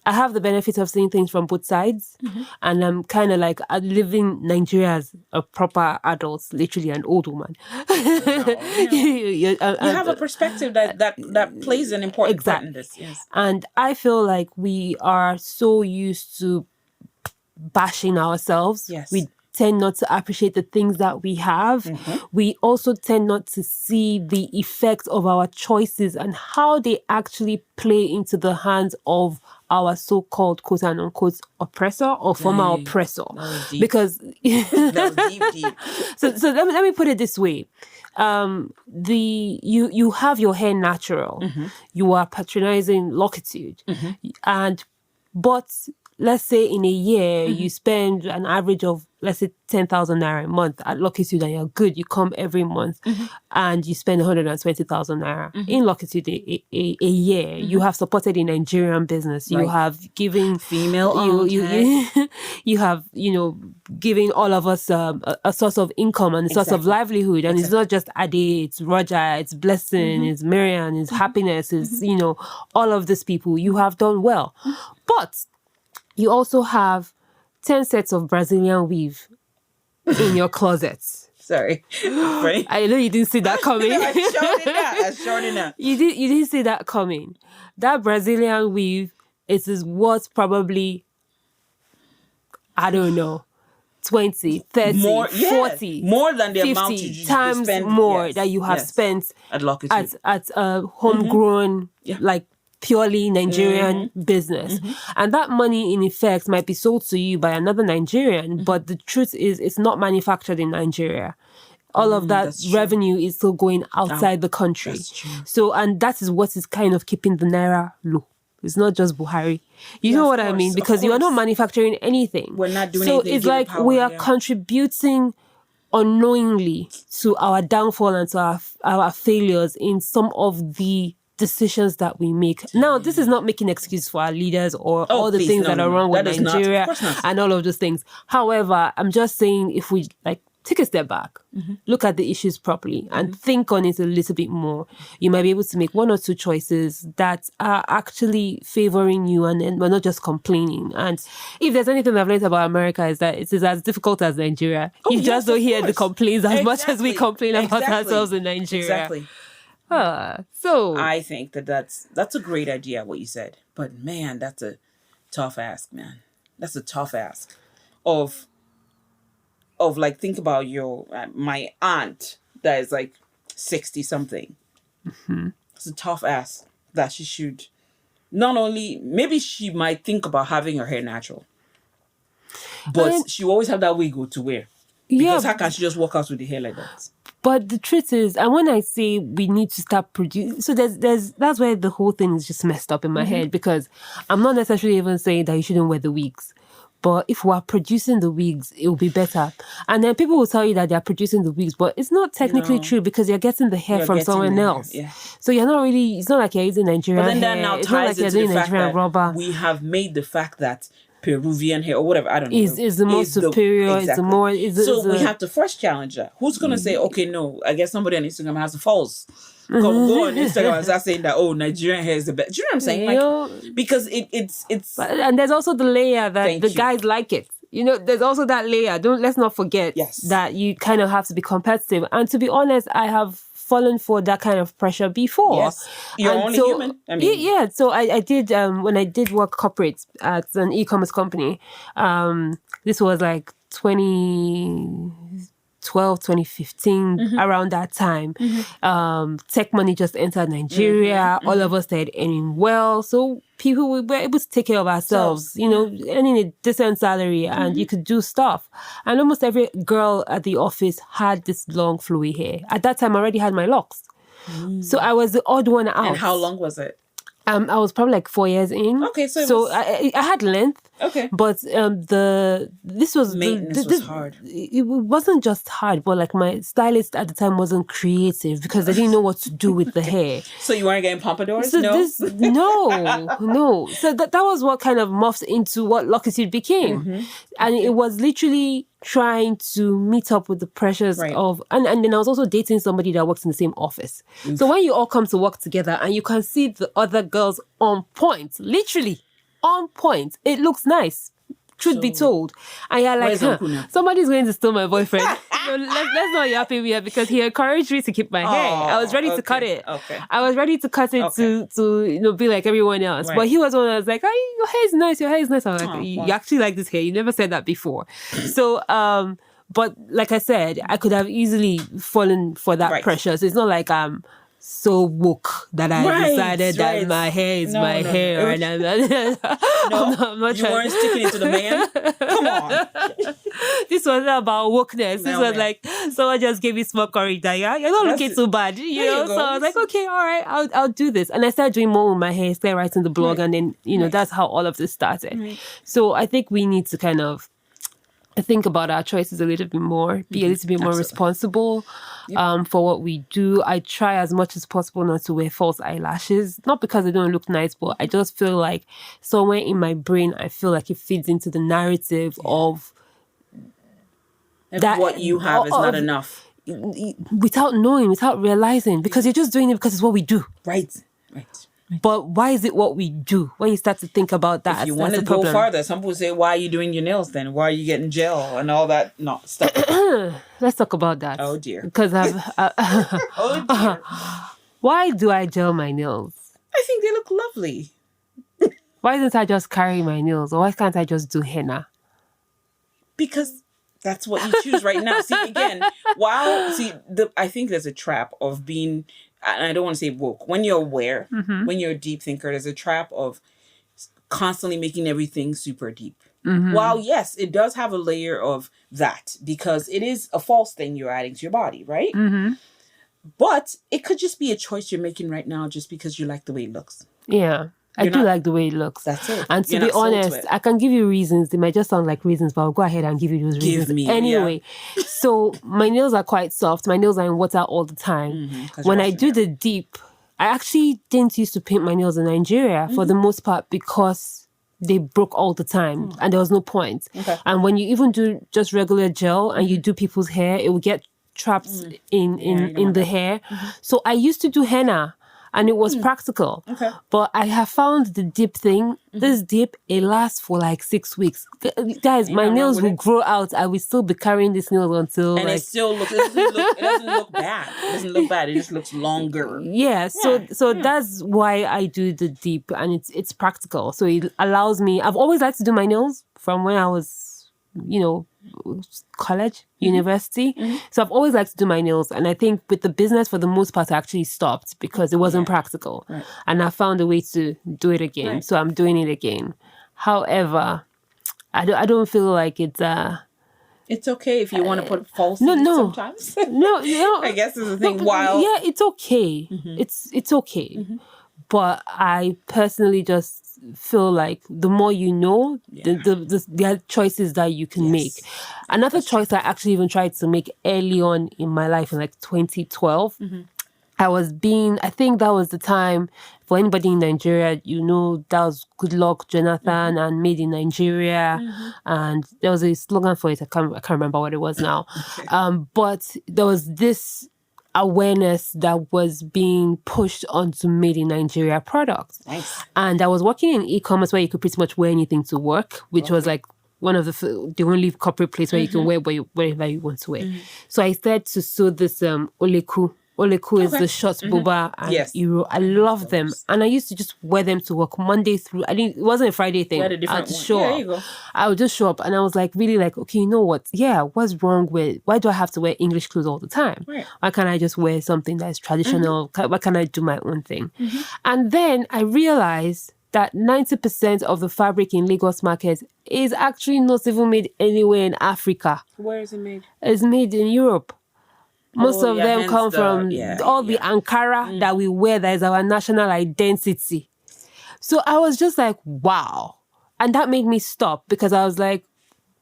I have the benefit of seeing things from both sides, and I'm kind of like living Nigeria as a proper adult, literally an old woman. You have a perspective that plays an important part in this. Yes. And I feel like we are so used to bashing ourselves. Yes. We tend not to appreciate the things that we have. We also tend not to see the effect of our choices and how they actually play into the hands of our so-called quote and unquote oppressor or former oppressor. Because that was deep. So let me put it this way. You have your hair natural. You are patronizing Locitude. But let's say in a year you spend an average of, let's say, 10,000 naira a month at Locitude, and you're good. You come every month and you spend 120,000 naira in Locitude a year. You have supported a Nigerian business. You have given female you have given all of us a source of income and a source of livelihood. And it's not just Ade, it's Roger, it's Blessing, it's Marian, it's Happiness, it's all of these people. You have done well, but you also have 10 sets of Brazilian weave in your closets. Sorry. Right? I know you didn't see that coming. I sure did not. You didn't see that coming. That Brazilian weave is worth probably, I don't know, 20, 30, more, 40, more than the 50 amount you times spend, more that you have spent at Locitude. At a homegrown, like, purely Nigerian business. And that money, in effect, might be sold to you by another Nigerian, but the truth is it's not manufactured in Nigeria. All of that revenue is still going outside the country. So, and that is what is kind of keeping the Naira low. It's not just Buhari. You know what I mean? Because you are not manufacturing anything. We're not doing anything. So it's like we are contributing unknowingly to our downfall and to our failures in some of the decisions that we make. Now, this is not making excuse for our leaders or all the things that are wrong with Nigeria and all of those things. However, I'm just saying, if we take a step back, look at the issues properly and think on it a little bit more, you might be able to make one or two choices that are actually favoring you, and then we're not just complaining. And if there's anything I've learned about America, is that it is as difficult as Nigeria. You just don't hear the complaints as much as we complain about ourselves in Nigeria. Exactly. So I think that's a great idea, what you said. But man, that's a tough ask, man. That's a tough ask. Of like, think about my aunt that is like 60 something. It's a tough ask that she should not only, maybe she might think about having her hair natural, but she always have that wig to wear. Because how can she just walk out with the hair like that? But the truth is, and when I say we need to start producing, so that's where the whole thing is just messed up in my head, because I'm not necessarily even saying that you shouldn't wear the wigs. But if we're producing the wigs, it will be better. And then people will tell you that they're producing the wigs, but it's not technically true, because you're getting the hair from someone else. Yeah. So you're not really, it's not like you're using Nigerian hair. But then that now ties into the fact that rubber. We have made the fact that Peruvian hair or whatever, I don't know, is the most superior, exactly. is the more... So we have to first challenge that. Who's going to say, okay, no, I guess somebody on Instagram has the false. Go on Instagram and start saying that, oh, Nigerian hair is the best. Do you know what I'm saying? Like, because it's and there's also the layer that guys like it. You know, there's also that layer. Let's not forget that you kind of have to be competitive. And to be honest, I have fallen for that kind of pressure before. Yes. You're only human. I mean, yeah. So I did, when I did work corporate at an e-commerce company, this was like 2012, 2015, around that time. Tech money just entered Nigeria. All of us started earning well. So people were able to take care of ourselves, you know, earning a decent salary, and you could do stuff. And almost every girl at the office had this long flowy hair. At that time, I already had my locks. So I was the odd one out. And how long was it? I was probably like 4 years in. Okay, so I had length. Okay, but this was maintenance was hard. It wasn't just hard, but like my stylist at the time wasn't creative because they didn't know what to do with the hair. So you weren't getting pompadours? So no, no. So that was what kind of morphed into what Locs became, and it was literally trying to meet up with the pressures of, and then I was also dating somebody that works in the same office. So when you all come to work together and you can see the other girls on point, literally on point, it looks nice. Truth be told. And you're like, somebody's going to steal my boyfriend. So let's not yapping here because he encouraged me to keep my hair. I was ready to cut it. I was ready to cut it to you know, be like everyone else. But he was one that was like, oh, your hair is nice. Your hair is nice. I was like, you actually like this hair. You never said that before. So, but like I said, I could have easily fallen for that pressure. So it's not like I'm so woke that I decided that my hair is my hair. And I'm not you weren't sticking it to the man. Come on. This was not about wokeness. This was like someone just gave me small courage that you're not looking too bad, you know. So I was like, okay, all right, I'll do this. And I started doing more with my hair, started writing the blog, and then you know that's how all of this started. So I think we need to kind of think about our choices a little bit more, be a little bit more responsible for what we do. I try as much as possible not to wear false eyelashes, not because they don't look nice, but I just feel like somewhere in my brain, I feel like it feeds into the narrative of that what you have is not enough. Without knowing, without realizing, because you're just doing it because it's what we do. Right. But why is it what we do? When you start to think about that, if you want to go farther, some people say, why are you doing your nails then? Why are you getting gel and all that stuff? Let's talk about that. Oh dear. Because oh dear. Why do I gel my nails? I think they look lovely. Why don't I just carry my nails? Or why can't I just do henna? Because that's what you choose right now. See, again, I think there's a trap of being... and I don't want to say woke. When you're aware, when you're a deep thinker, there's a trap of constantly making everything super deep. While yes, it does have a layer of that because it is a false thing you're adding to your body, right? But it could just be a choice you're making right now just because you like the way it looks. Yeah. I do like the way it looks. That's it. And to be honest, I can give you reasons. They might just sound like reasons, but I'll go ahead and give you those reasons. Anyway, so my nails are quite soft. My nails are in water all the time. When I do the deep, I actually didn't used to paint my nails in Nigeria for the most part because they broke all the time and there was no point. And when you even do just regular gel and you do people's hair, it will get trapped in the hair. So I used to do henna. And it was practical. But I have found the dip thing. This dip, it lasts for like 6 weeks. Guys, my nails will grow out. I will still be carrying these nails until... And it still looks... It doesn't look bad. It doesn't look bad. It just looks longer. Yeah. So that's why I do the dip. And it's practical. So it allows me... I've always liked to do my nails from when I was college, university. So I've always liked to do my nails. And I think with the business, for the most part, I actually stopped because it wasn't practical. Right. And I found a way to do it again. Right. So I'm doing it again. However, I don't feel like it's It's okay if you want to put false no. sometimes. no, I guess it's the thing. While it's okay. It's okay. But I personally just feel like the more you know, there are choices that you can make. Another choice I actually even tried to make early on in my life in like 2012. I think that was the time for anybody in Nigeria, that was Good Luck Jonathan and Made in Nigeria. And there was a slogan for it. I can't remember what it was now. But there was this awareness that was being pushed onto Made in Nigeria products. Nice. And I was working in e-commerce where you could pretty much wear anything to work, which was like one of the only corporate place where you can wear whatever you want to wear. So I started to sew this oleku. Oleku is the short boba and Euro. I love them. And I used to just wear them to work Monday through. It wasn't a Friday thing. I'd show up. You go. I would just show up and I was like, really like, okay, you know what? Yeah, what's wrong with, why do I have to wear English clothes all the time? Right. Why can't I just wear something that's traditional? Why can't I do my own thing? And then I realized that 90% of the fabric in Lagos market is actually not even made anywhere in Africa. Where is it made? It's made in Europe. Most of them come from all the Ankara that we wear, that is our national identity. So I was just like, wow. And that made me stop because I was like,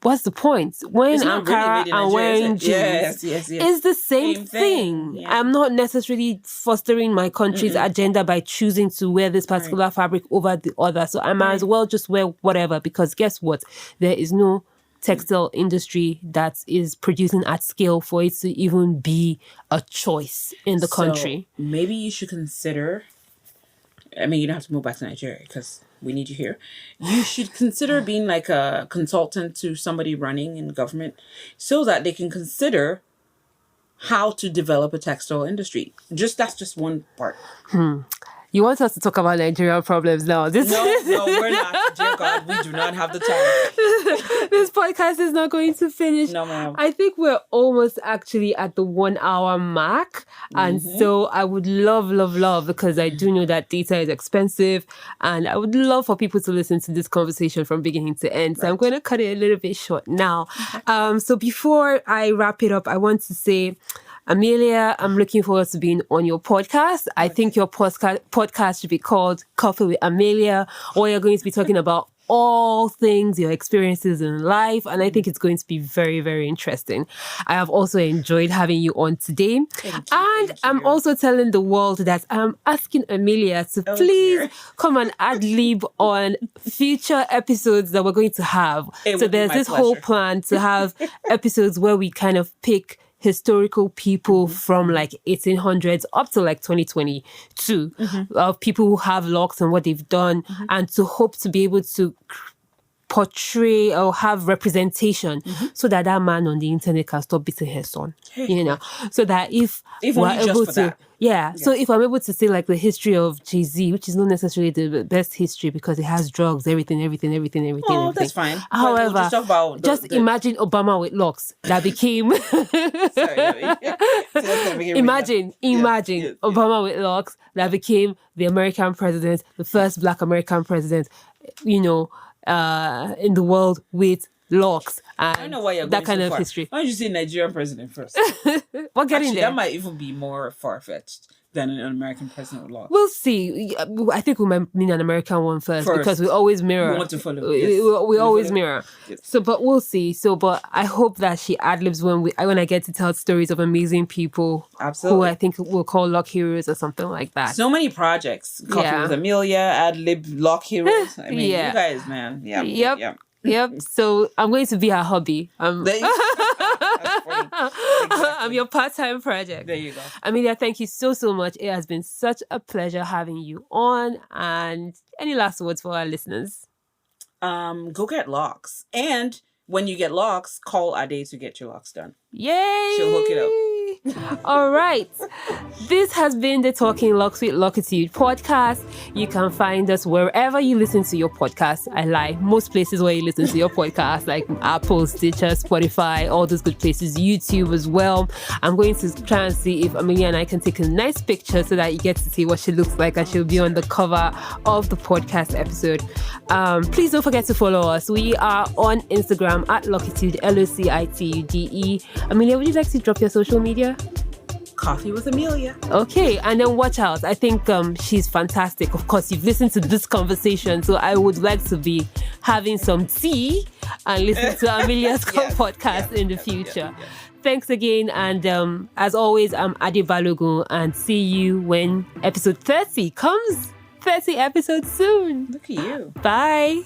what's the point? Wearing Ankara and wearing jeans is the same thing. Yeah. I'm not necessarily fostering my country's agenda by choosing to wear this particular fabric over the other. So I might as well just wear whatever, because guess what? There is no textile industry that is producing at scale for it to even be a choice in the country. Maybe you should consider, I mean, you don't have to move back to Nigeria because we need you here. You should consider being like a consultant to somebody running in government so that they can consider how to develop a textile industry. That's just one part. You want us to talk about Nigerian problems now? No, we're not. Dear God, we do not have the time. This podcast is not going to finish. No, ma'am. I think we're almost actually at the 1 hour mark. And so I would love, because I do know that data is expensive. And I would love for people to listen to this conversation from beginning to end. So I'm going to cut it a little bit short now. So before I wrap it up, I want to say, Amelia, I'm looking forward to being on your podcast. I think your podcast should be called Coffee with Amelia, or you're going to be talking about all things, your experiences in life. And I think it's going to be very, very interesting. I have also enjoyed having you on today. Thank you. I'm also telling the world that I'm asking Amelia to please come and ad-lib on future episodes that we're going to have. So there's this whole plan to have episodes where we kind of pick historical people from like 1800s up to like 2022 of people who have locks and what they've done, and to hope to be able to portray or have representation so that man on the internet can stop beating her son, so that if we're able to so if I'm able to say like the history of Jay-Z, which is not necessarily the best history because it has drugs, everything. That's fine. However, just imagine Obama with locks that became imagine Obama with locks that became the American president, the first Black American president, in the world with locks. And I don't know why you're going that kind so of far. history. Why don't you say Nigerian president first? We're getting there. That might even be more far-fetched than an American president with locks. We'll see. I think we might need an American one first because we always mirror. We want to follow. We always mirror. Yes. So, but we'll see. So, but I hope that she ad-libs when I get to tell stories of amazing people. Absolutely. Who I think we'll call Loc heroes or something like that. So many projects. Coffee with Amelia, ad-lib, Loc heroes. I mean, you guys, man. Yeah. Yep. So I'm going to be her hobby. That's funny. Exactly. I'm your part-time project. There you go. Amelia, thank you so much. It has been such a pleasure having you on. And any last words for our listeners? Go get locks. And when you get locks, call Ade to get your locks done. Yay! She'll hook it up. All right. This has been the Talking Locs with Locitude podcast. You can find us wherever you listen to your podcast. I lie. Most places where you listen to your podcast, like Apple, Stitcher, Spotify, all those good places, YouTube as well. I'm going to try and see if Amelia and I can take a nice picture so that you get to see what she looks like, and she'll be on the cover of the podcast episode. Please don't forget to follow us. We are on Instagram at Locitude, LOCITUDE. Amelia, would you like to drop your social media? Coffee with Amelia. Okay, and then watch out. I think she's fantastic. Of course, you've listened to this conversation, so I would like to be having some tea and listen to Amelia's podcast in the future. Thanks again, and as always, I'm Ade Balogun, and see you when episode 30 comes. 30 episodes soon. Look at you. Bye.